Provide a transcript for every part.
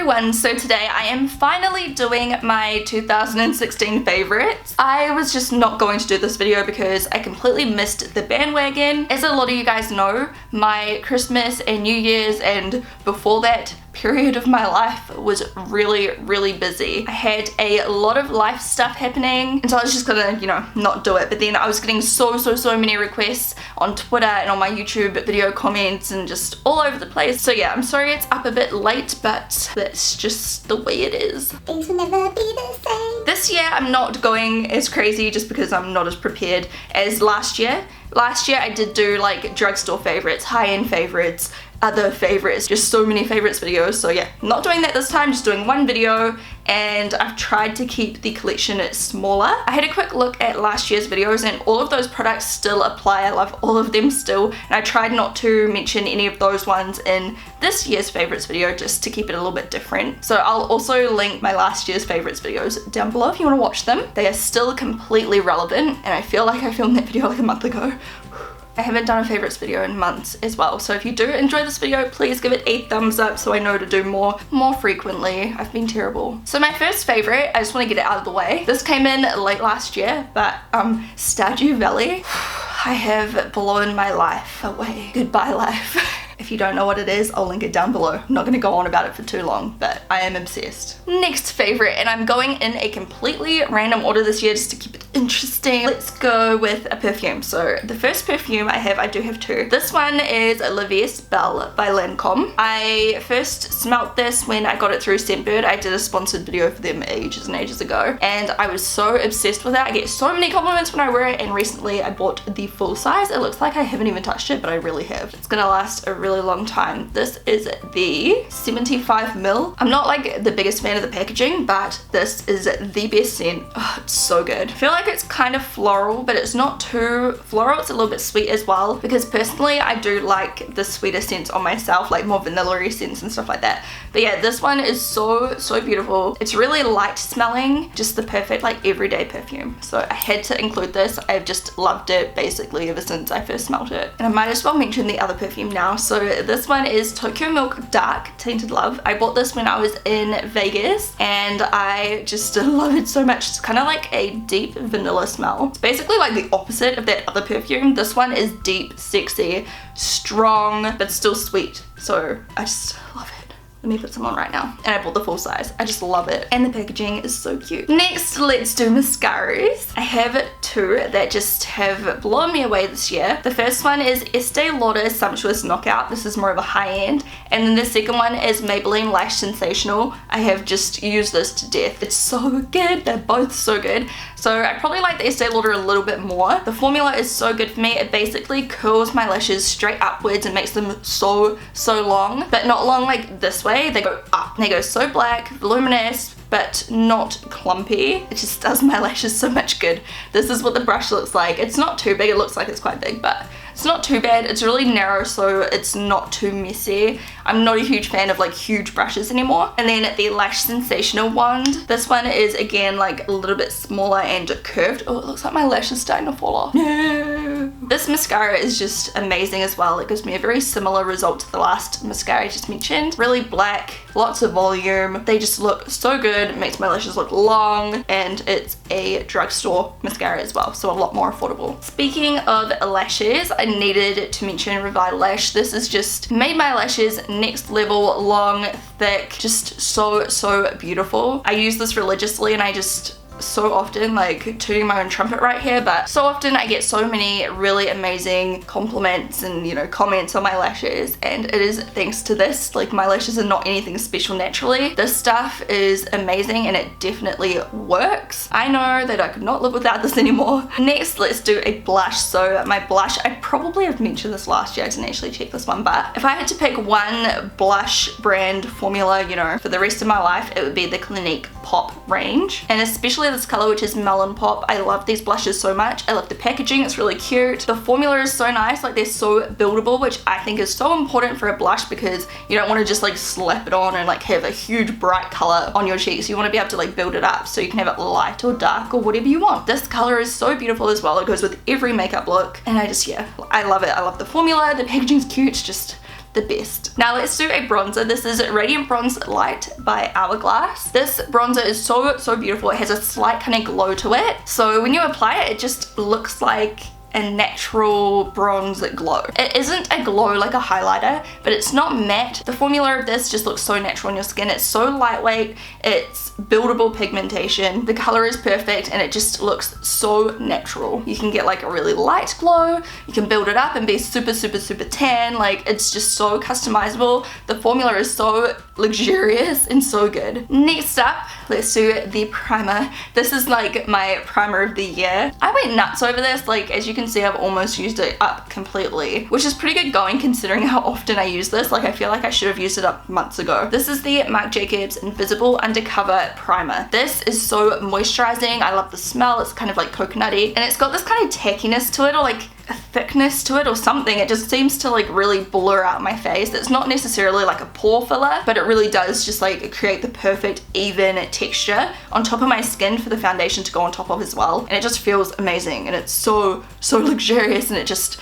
everyone, so today I am finally doing my 2016 favorites. I was just not going to do this video because I completely missed the bandwagon. As a lot of you guys know, my Christmas and New Year's and before that period of my life was really busy. I had a lot of life stuff happening, and so I was just gonna, not do it. But then I was getting so many requests on Twitter and on my YouTube video comments and just all over the place. So yeah, I'm sorry it's up a bit late, but that's just the way it is. Things will never be the same. This year I'm not going as crazy just because I'm not as prepared as last year. Last year I did do like drugstore favorites, high-end favorites, other favorites, just so many favorites videos. So yeah, not doing that this time, just doing one video, and I've tried to keep the collection smaller. I had a quick look at last year's videos and all of those products still apply. I love all of them still, and I tried not to mention any of those ones in this year's favorites video just to keep it a little bit different. So I'll also link my last year's favorites videos down below if you want to watch them. They are still completely relevant, and I feel like I filmed that video like a month ago. I haven't done a favorites video in months as well, so if you do enjoy this video, please give it a thumbs up so I know to do more frequently. I've been terrible. So my first favorite, I just want to get it out of the way. This came in late last year, but Stardew Valley. I have blown my life away. Goodbye life. If you don't know what it is, I'll link it down below. I'm not going to go on about it for too long, but I am obsessed. Next favorite, and I'm going in a completely random order this year just to keep it interesting. Let's go with a perfume. So the first perfume I do have two. This one is La Vie Belle by Lancome. I first smelt this when I got it through Scentbird. I did a sponsored video for them ages and ages ago, and I was so obsessed with it. I get so many compliments when I wear it, and recently I bought the full size. It looks like I haven't even touched it, but I really have. It's gonna last a really long time. This is the 75ml. I'm not like the biggest fan of the packaging, but this is the best scent. Oh, it's so good. I feel like it's kind of floral, but it's not too floral. It's a little bit sweet as well, because personally I do like the sweeter scents on myself, like more vanilla-y scents and stuff like that. But yeah, this one is so beautiful. It's really light smelling, just the perfect like everyday perfume. So I had to include this. I've just loved it basically ever since I first smelled it. And I might as well mention the other perfume now. So this one is Tokyo Milk Dark Tainted Love. I bought this when I was in Vegas, and I just love it so much. It's kind of like a deep vanilla smell. It's basically like the opposite of that other perfume. This one is deep, sexy, strong, but still sweet. So I just love it. Let me put some on right now. And I bought the full size. I just love it. And the packaging is so cute. Next, let's do mascaras. I have two that just have blown me away this year. The first one is Estee Lauder Sumptuous Knockout. This is more of a high-end. And then the second one is Maybelline Lash Sensational. I have just used this to death. It's so good. They're both so good. So I probably like the Estee Lauder a little bit more. The formula is so good for me. It basically curls my lashes straight upwards and makes them so long. But not long like this way. They go up. They go so black, voluminous, but not clumpy. It just does my lashes so much good. This is what the brush looks like. It's not too big. It looks like it's quite big, but it's not too bad. It's really narrow, so it's not too messy. I'm not a huge fan of like huge brushes anymore. And then the Lash Sensational wand. This one is again like a little bit smaller and curved. Oh, it looks like my lash is starting to fall off. No. This mascara is just amazing as well. It gives me a very similar result to the last mascara I just mentioned. Really black, lots of volume. They just look so good. It makes my lashes look long, and it's a drugstore mascara as well, so a lot more affordable. Speaking of lashes, I needed to mention Revital Lash. This has just made my lashes next level, long, thick, just so beautiful. I use this religiously, and I just so often, like tooting my own trumpet right here, but so often I get so many really amazing compliments and comments on my lashes, and it is thanks to this. Like, my lashes are not anything special naturally. This stuff is amazing, and it definitely works. I know that I could not live without this anymore. Next, let's do a blush. So my blush, I probably have mentioned this last year. I didn't actually check this one, but if I had to pick one blush brand formula, for the rest of my life, it would be the Clinique Pop range, and especially this color, which is Melon Pop. I love these blushes so much. I love the packaging. It's really cute. The formula is so nice. Like, they're so buildable, which I think is so important for a blush, because you don't want to just like slap it on and like have a huge bright color on your cheeks. You want to be able to like build it up so you can have it light or dark or whatever you want. This color is so beautiful as well. It goes with every makeup look, and I just, yeah, I love it. I love the formula. The packaging's cute. Just the best. Now let's do a bronzer. This is Radiant Bronze Light by Hourglass. This bronzer is so beautiful. It has a slight kind of glow to it. So when you apply it, it just looks like a natural bronze glow. It isn't a glow like a highlighter, but it's not matte. The formula of this just looks so natural on your skin. It's so lightweight, it's buildable pigmentation, the color is perfect, and it just looks so natural. You can get like a really light glow, you can build it up and be super tan. Like, it's just so customizable. The formula is so luxurious and so good. Next up, let's do the primer. This is like my primer of the year. I went nuts over this. Like, as you can see, I've almost used it up completely, which is pretty good going considering how often I use this. Like, I feel like I should have used it up months ago. This is the Marc Jacobs Invisible Undercover Primer. This is so moisturizing. I love the smell. It's kind of like coconutty, and it's got this kind of tackiness to it, or like a thickness to it or something. It just seems to like really blur out my face. It's not necessarily like a pore filler, but it really does just like create the perfect even texture on top of my skin for the foundation to go on top of as well. And it just feels amazing, and it's so luxurious, and it just,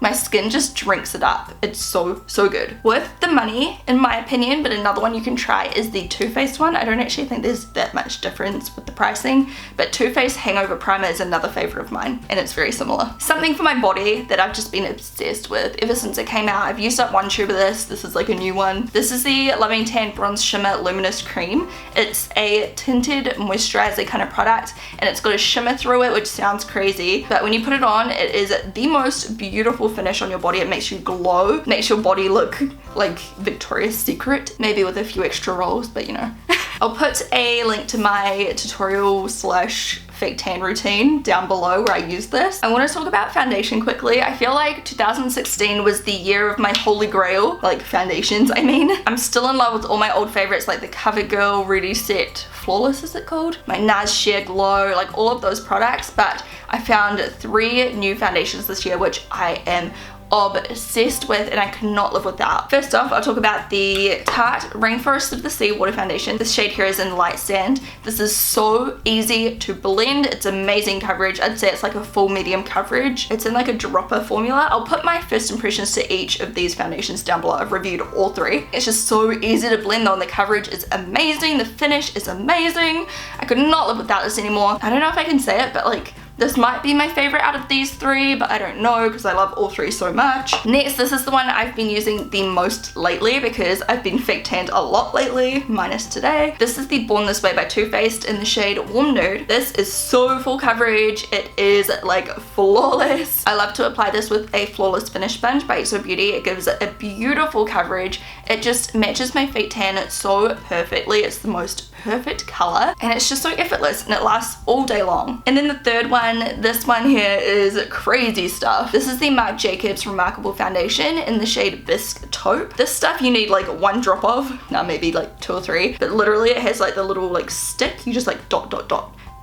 my skin just drinks it up. It's so good. Worth the money in my opinion, but another one you can try is the Too Faced one. I don't actually think there's that much difference with the pricing, but Too Faced Hangover Primer is another favorite of mine, and it's very similar. Something for my body that I've just been obsessed with ever since it came out. I've used up one tube of this. This is like a new one. This is the Loving Tan Bronze Shimmer Luminous Cream. It's a tinted moisturizer kind of product, and it's got a shimmer through it, which sounds crazy, but when you put it on, it is the most beautiful finish on your body. It makes you glow, makes your body look like Victoria's Secret, maybe with a few extra rolls, but you know. I'll put a link to my tutorial slash fake tan routine down below where I use this. I want to talk about foundation quickly. I feel like 2016 was the year of my holy grail, like foundations I mean. I'm still in love with all my old favorites like the CoverGirl Ready Set Flawless, is it called? My NARS Sheer Glow, like all of those products, but I found 3 new foundations this year which I am obsessed with and I could not live without. First off, I'll talk about the Tarte Rainforest of the Sea Water Foundation. This shade here is in Light Sand. This is so easy to blend. It's amazing coverage. I'd say it's like a full medium coverage. It's in like a dropper formula. I'll put my first impressions to each of these foundations down below. I've reviewed all 3. It's just so easy to blend though, and the coverage is amazing. The finish is amazing. I could not live without this anymore. I don't know if I can say it, but like, this might be my favorite out of these 3, but I don't know because I love all 3 so much. Next, this is the one I've been using the most lately because I've been fake tanned a lot lately, minus today. This is the Born This Way by Too Faced in the shade Warm Nude. This is so full coverage. It is like flawless. I love to apply this with a Flawless Finish Sponge by XO Beauty. It gives it a beautiful coverage. It just matches my fake tan so perfectly. It's the most perfect color, and it's just so effortless, and it lasts all day long. And then the third one, this one here is crazy stuff. This is the Marc Jacobs Remarkable Foundation in the shade Bisque Taupe. This stuff you need like 1 drop of, now maybe like 2 or 3, but literally it has like the little like stick, you just like dot.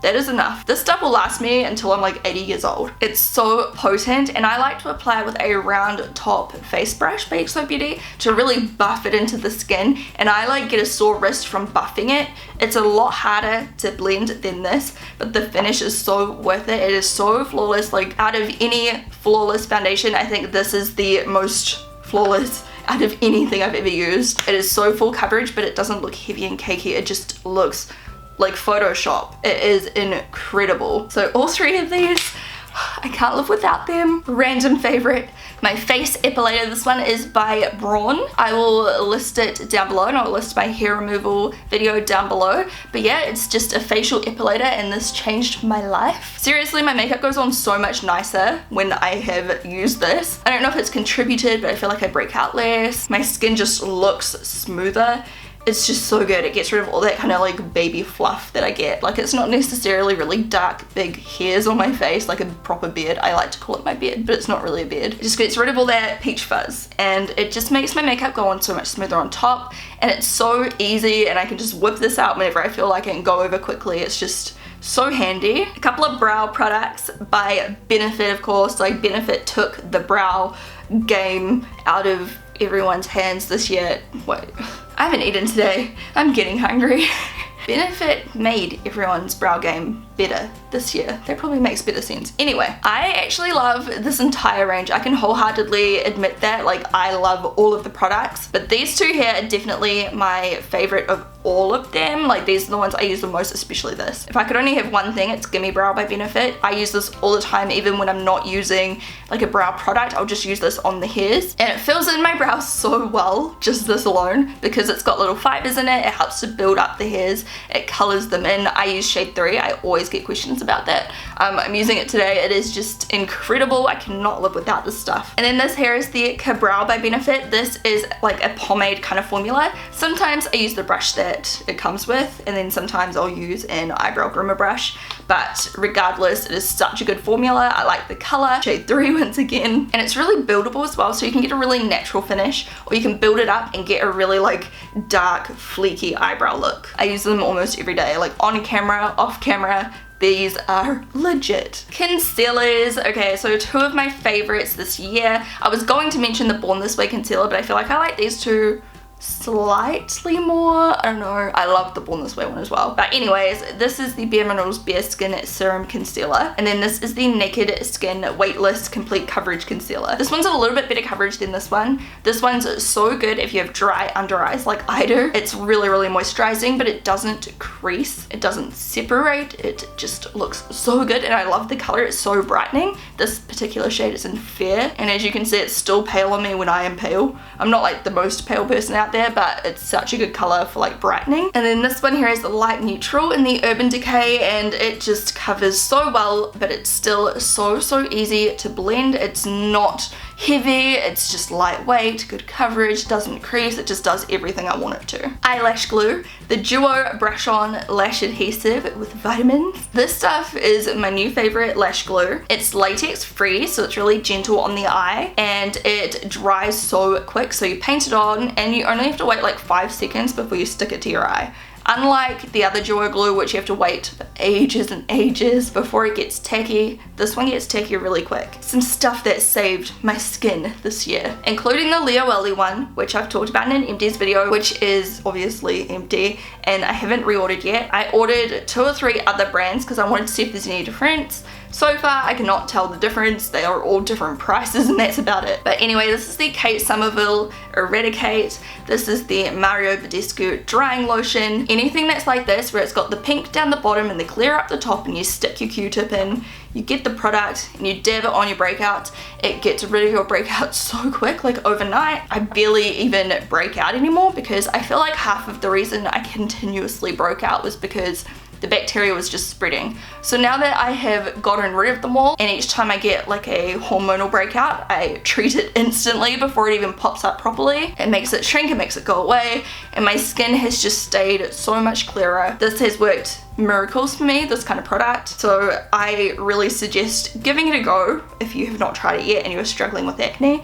That is enough. This stuff will last me until I'm like 80 years old. It's so potent, and I like to apply it with a round top face brush by XO Beauty to really buff it into the skin, and I like get a sore wrist from buffing it. It's a lot harder to blend than this, but the finish is so worth it. It is so flawless. Like, out of any flawless foundation, I think this is the most flawless out of anything I've ever used. It is so full coverage, but it doesn't look heavy and cakey. It just looks like Photoshop. It is incredible. So all 3 of these, I can't live without them. Random favorite, my face epilator. This one is by Braun. I will list it down below, and I'll list my hair removal video down below. But yeah, it's just a facial epilator, and this changed my life. Seriously, my makeup goes on so much nicer when I have used this. I don't know if it's contributed, but I feel like I break out less. My skin just looks smoother. It's just so good. It gets rid of all that kind of like baby fluff that I get. Like, it's not necessarily really dark big hairs on my face like a proper beard. I like to call it my beard, but it's not really a beard. It just gets rid of all that peach fuzz, and it just makes my makeup go on so much smoother on top, and it's so easy, and I can just whip this out whenever I feel like it and go over quickly. It's just so handy. A couple of brow products by Benefit, of course. Like, Benefit took the brow game out of everyone's hands this year. Wait, I haven't eaten today. I'm getting hungry. Benefit made everyone's brow game better this year. That probably makes better sense. Anyway, I actually love this entire range. I can wholeheartedly admit that. Like, I love all of the products, but these two here are definitely my favorite of all of them. Like, these are the ones I use the most, especially this. If I could only have one thing, it's Gimme Brow by Benefit. I use this all the time, even when I'm not using like a brow product. I'll just use this on the hairs, and it fills in my brows so well, just this alone, because it's got little fibers in it. It helps to build up the hairs, it colors them in. I use shade 3. I always get questions about that. I'm using it today. It is just incredible. I cannot live without this stuff. And then this here is the Brow by Benefit. This is like a pomade kind of formula. Sometimes I use the brush that it comes with, and then sometimes I'll use an eyebrow groomer brush, but regardless, it is such a good formula. I like the color, shade 3 once again, and it's really buildable as well, so you can get a really natural finish, or you can build it up and get a really like dark, fleeky eyebrow look. I use them almost every day, like on camera, off camera. These are legit. Concealers. Okay, so 2 of my favorites this year. I was going to mention the Born This Way concealer, but I feel like I like these two slightly more. I don't know. I love the Born This Way one as well. But anyways, this is the Bare Minerals Bare Skin Serum Concealer, and then this is the Naked Skin Weightless Complete Coverage Concealer. This one's a little bit better coverage than this one. This one's so good if you have dry under eyes like I do. It's really, really moisturizing, but it doesn't crease. It doesn't separate. It just looks so good, and I love the color. It's so brightening. This particular shade is in Fair, and as you can see, it's still pale on me when I am pale. I'm not like the most pale person out there, but it's such a good color for like brightening. And then this one here is the Light Neutral in the Urban Decay, and it just covers so well, but it's still so easy to blend. It's not heavy, it's just lightweight, good coverage, doesn't crease, it just does everything I want it to. Eyelash glue, the Duo Brush On Lash Adhesive with vitamins. This stuff is my new favorite lash glue. It's latex free, so it's really gentle on the eye, and it dries so quick, so you paint it on and you only have to wait like 5 seconds before you stick it to your eye. Unlike the other Duo glue, which you have to wait for ages and ages before it gets tacky, this one gets tacky really quick. Some stuff that saved my skin this year, including the Leo Ellie one, which I've talked about in an empties video, which is obviously empty, and I haven't reordered yet. I ordered 2 or 3 other brands because I wanted to see if there's any difference. So far, I cannot tell the difference. They are all different prices, and that's about it. But anyway, this is the Kate Somerville Eradicate. This is the Mario Badescu Drying Lotion. Anything that's like this, where it's got the pink down the bottom and the clear up the top, and you stick your Q-tip in, you get the product, and you dab it on your breakouts. It gets rid of your breakouts so quick, like overnight. I barely even break out anymore, because I feel like half of the reason I continuously broke out was because the bacteria was just spreading. So now that I have gotten rid of them all, and each time I get like a hormonal breakout, I treat it instantly before it even pops up properly. It makes it shrink, it makes it go away, and my skin has just stayed so much clearer. This has worked miracles for me, this kind of product. So I really suggest giving it a go if you have not tried it yet and you're struggling with acne.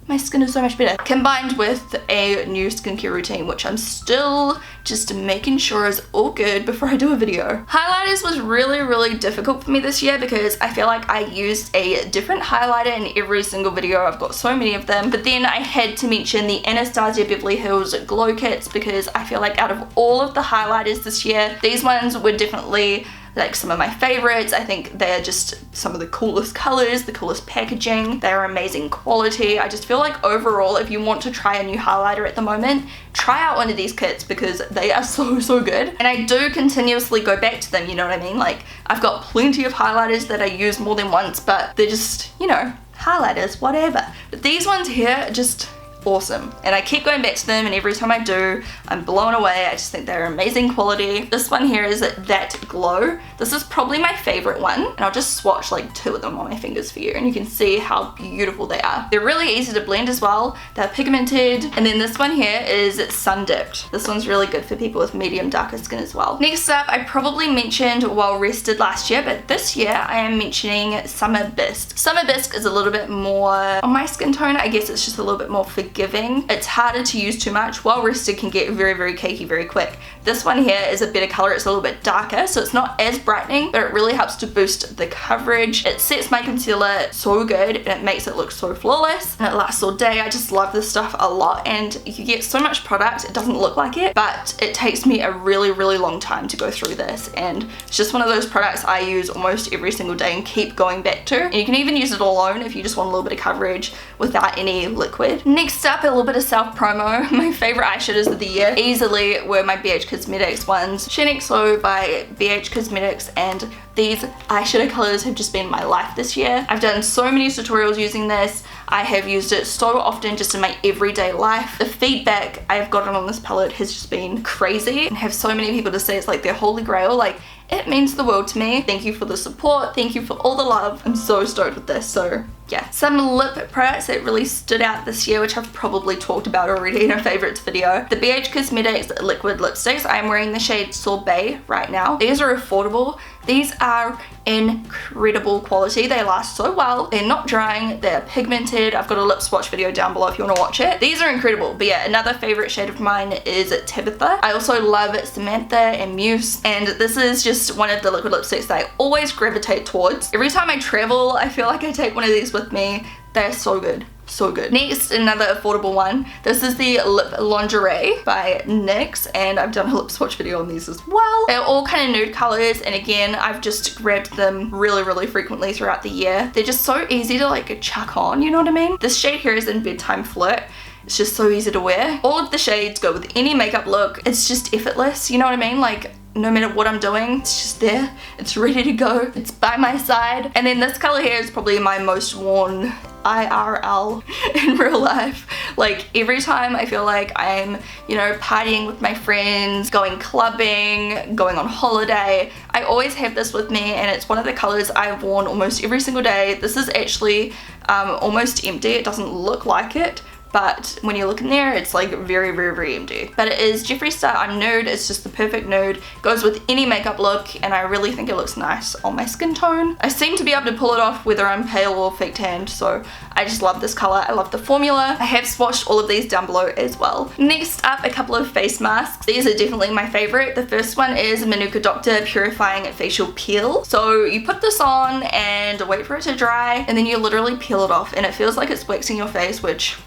My skin is so much better. Combined with a new skincare routine, which I'm still just making sure is all good before I do a video. Highlighters was really difficult for me this year, because I feel like I used a different highlighter in every single video. I've got so many of them. But then I had to mention the Anastasia Beverly Hills Glow Kits, because I feel like out of all of the highlighters this year, these ones were definitely like some of my favorites. I think they're just some of the coolest colors, the coolest packaging. They're amazing quality. I just feel like overall, if you want to try a new highlighter at the moment, try out one of these kits, because they are so good. And I do continuously go back to them, you know what I mean? Like, I've got plenty of highlighters that I use more than once, but they're just, you know, highlighters, whatever. But these ones here are just awesome, and I keep going back to them, and every time I do, I'm blown away. I just think they're amazing quality. This one here is That Glow. This is probably my favorite one, and I'll just swatch like 2 of them on my fingers for you, and you can see how beautiful they are. They're really easy to blend as well. They're pigmented. And then this one here is Sun Dipped. This one's really good for people with medium darker skin as well. Next up, I probably mentioned Well Rested last year, but this year I am mentioning Summer Bisque. Summer Bisque is a little bit more on my skin tone. I guess it's just a little bit more forgiving forgiving. It's harder to use too much. Well rested can get very, very cakey very quick. This one here is a better color. It's a little bit darker, so it's not as brightening, but it really helps to boost the coverage. It sets my concealer so good and it makes it look so flawless, and it lasts all day. I just love this stuff a lot, and you get so much product. It doesn't look like it, but it takes me a really, really long time to go through this, and it's just one of those products I use almost every single day and keep going back to. And you can even use it alone if you just want a little bit of coverage without any liquid. Next up, a little bit of self promo. My favorite eyeshadows of the year easily were my BH Cosmetics ones. Shaaanxo by BH Cosmetics, and these eyeshadow colors have just been my life this year. I've done so many tutorials using this. I have used it so often just in my everyday life. The feedback I've gotten on this palette has just been crazy, and have so many people to say it's like their holy grail. Like, it means the world to me. Thank you for the support. Thank you for all the love. I'm so stoked with this. So yeah, some lip products that really stood out this year, which I've probably talked about already in a favorites video. The BH Cosmetics liquid lipsticks. I'm wearing the shade Sorbet right now. These are affordable. These are incredible quality. They last so well. They're not drying. They're pigmented. I've got a lip swatch video down below if you want to watch it. These are incredible. But yeah, another favorite shade of mine is Tabitha. I also love Samantha and Muse, and this is just one of the liquid lipsticks that I always gravitate towards. Every time I travel, I feel like I take one of these with me. They're so good. So good. Next, another affordable one. This is the Lip Lingerie by NYX, and I've done a lip swatch video on these as well. They're all kind of nude colors, and again, I've just grabbed them really, really frequently throughout the year. They're just so easy to like chuck on, you know what I mean? This shade here is in Bedtime Flirt. It's just so easy to wear. All of the shades go with any makeup look. It's just effortless, you know what I mean? Like, no matter what I'm doing, it's just there. It's ready to go. It's by my side. And then this color here is probably my most worn IRL in real life. Like, every time I feel like I'm, you know, partying with my friends, going clubbing, going on holiday, I always have this with me, and it's one of the colors I've worn almost every single day. This is actually almost empty. It doesn't look like it, but when you look in there, it's like very, very, very empty. But it is Jeffree Star I'm Nude. It's just the perfect nude. Goes with any makeup look, and I really think it looks nice on my skin tone. I seem to be able to pull it off whether I'm pale or fake tanned, so I just love this color. I love the formula. I have swatched all of these down below as well. Next up, a couple of face masks. These are definitely my favorite. The first one is Manuka Doctor Purifying Facial Peel. So you put this on and wait for it to dry, and then you literally peel it off, and it feels like it's waxing your face, which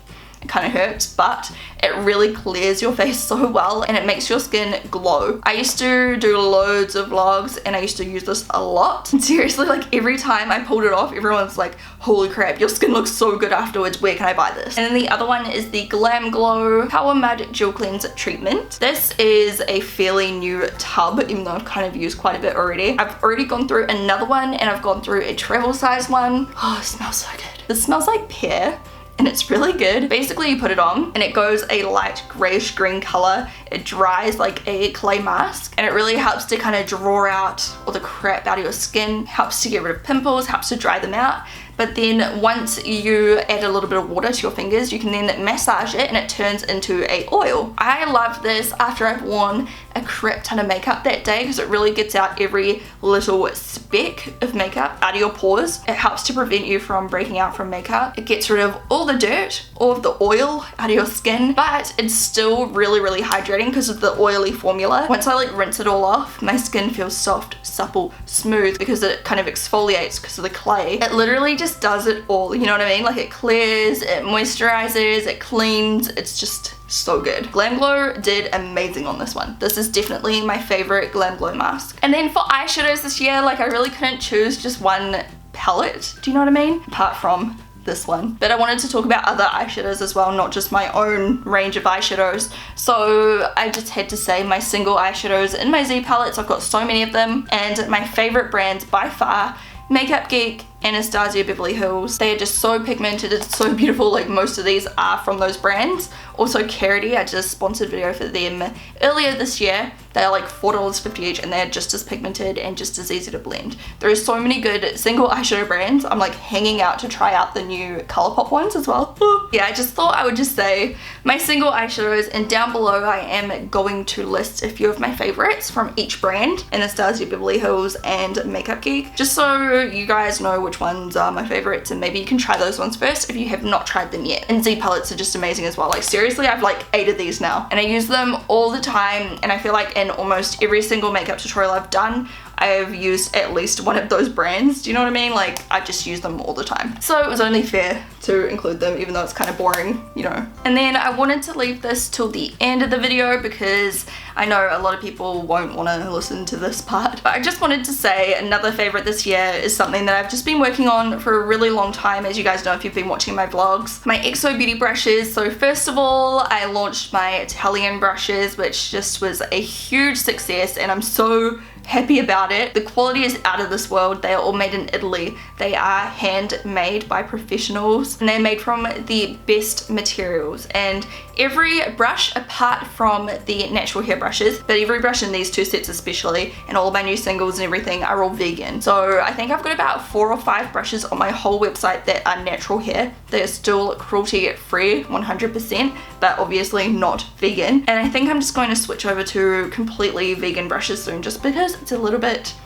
it kind of hurts, but it really clears your face so well, and it makes your skin glow. I used to do loads of vlogs, and I used to use this a lot. And seriously, like, every time I pulled it off, everyone's like, holy crap, your skin looks so good afterwards. Where can I buy this? And then the other one is the Glam Glow Power Mud Gel Cleanse Treatment. This is a fairly new tub, even though I've kind of used quite a bit already. I've already gone through another one, and I've gone through a travel size one. Oh, it smells so good. This smells like pear, and it's really good. Basically, you put it on, and it goes a light grayish green color. It dries like a clay mask, and it really helps to kind of draw out all the crap out of your skin, helps to get rid of pimples, helps to dry them out. But then once you add a little bit of water to your fingers, you can then massage it, and it turns into a oil. I love this after I've worn a crap ton of makeup that day, because it really gets out every little speck of makeup out of your pores. It helps to prevent you from breaking out from makeup. It gets rid of all the dirt, all of the oil out of your skin, but it's still really, really hydrating because of the oily formula. Once I like rinse it all off, my skin feels soft, supple, smooth, because it kind of exfoliates because of the clay. It literally just does it all, you know what I mean? Like, it clears, it moisturizes, it cleans. It's just so good. Glam Glow did amazing on this one. This is definitely my favorite Glam Glow mask. And then for eyeshadows this year, like, I really couldn't choose just one palette, do you know what I mean? Apart from this one. But I wanted to talk about other eyeshadows as well, not just my own range of eyeshadows. So I just had to say my single eyeshadows in my Z palettes. I've got so many of them, and my favorite brands by far, Makeup Geek, Anastasia Beverly Hills. They are just so pigmented, it's so beautiful. Like, most of these are from those brands. Also Carity, I did a sponsored video for them earlier this year. They are like $4.50 each, and they're just as pigmented and just as easy to blend. There are so many good single eyeshadow brands. I'm like hanging out to try out the new Colourpop ones as well. Yeah, I just thought I would just say my single eyeshadows, and down below I am going to list a few of my favorites from each brand, Anastasia Beverly Hills and Makeup Geek, just so you guys know which which ones are my favorites, and maybe you can try those ones first if you have not tried them yet. And Z palettes are just amazing as well. Like seriously, I've like 8 of these now and I use them all the time, and I feel like in almost every single makeup tutorial I've done, I've used at least one of those brands. Do you know what I mean? Like I just use them all the time. So it was only fair to include them, even though it's kind of boring, you know. And then I wanted to leave this till the end of the video because I know a lot of people won't want to listen to this part. But I just wanted to say another favorite this year is something that I've just been working on for a really long time, as you guys know if you've been watching my vlogs. My EXO beauty brushes. So first of all, I launched my Italian brushes, which just was a huge success, and I'm so happy about it. The quality is out of this world. They are all made in Italy. They are handmade by professionals and they're made from the best materials. And every brush, apart from the natural hair brushes, but every brush in these 2 sets especially, and all of my new singles and everything are all vegan. So I think I've got about 4 or 5 brushes on my whole website that are natural hair. They are still cruelty free 100%, but obviously not vegan. And I think I'm just going to switch over to completely vegan brushes soon, just because it's a little bit,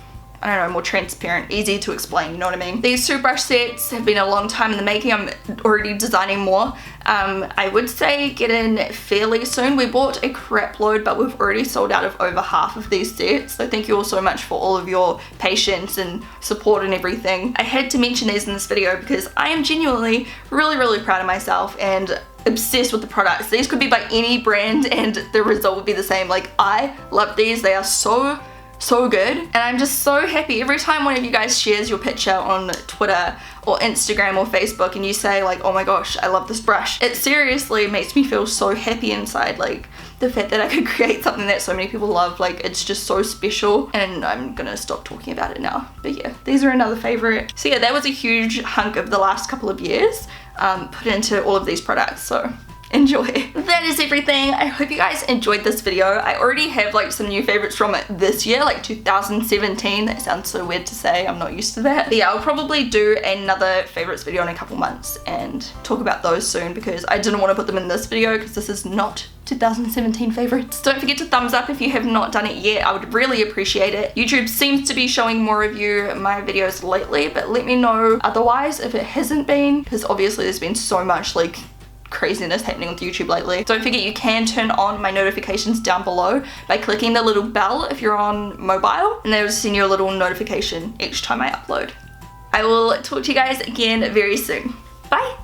I don't know, more transparent, easy to explain, you know what I mean? These 2 brush sets have been a long time in the making. I'm already designing more. I would say get in fairly soon. We bought a crap load, but we've already sold out of over half of these sets. So thank you all so much for all of your patience and support and everything. I had to mention these in this video because I am genuinely really proud of myself and obsessed with the products. These could be by any brand and the result would be the same. Like I love these. They are so good, and I'm just so happy every time one of you guys shares your picture on Twitter or Instagram or Facebook and you say like, oh my gosh, I love this brush. It seriously makes me feel so happy inside. Like the fact that I could create something that so many people love, like it's just so special. And I'm gonna stop talking about it now, but yeah, these are another favorite. So yeah, that was a huge hunk of the last couple of years put into all of these products, so enjoy. That is everything. I hope you guys enjoyed this video. I already have like some new favorites from this year, like 2017. That sounds so weird to say, I'm not used to that. But yeah, I'll probably do another favorites video in a couple months and talk about those soon, because I didn't want to put them in this video because this is not 2017 favorites. Don't forget to thumbs up if you have not done it yet. I would really appreciate it. YouTube seems to be showing more of you my videos lately, but let me know otherwise if it hasn't been, because obviously there's been so much like craziness happening with YouTube lately. Don't forget you can turn on my notifications down below by clicking the little bell if you're on mobile, and they'll send you a little notification each time I upload. I will talk to you guys again very soon. Bye!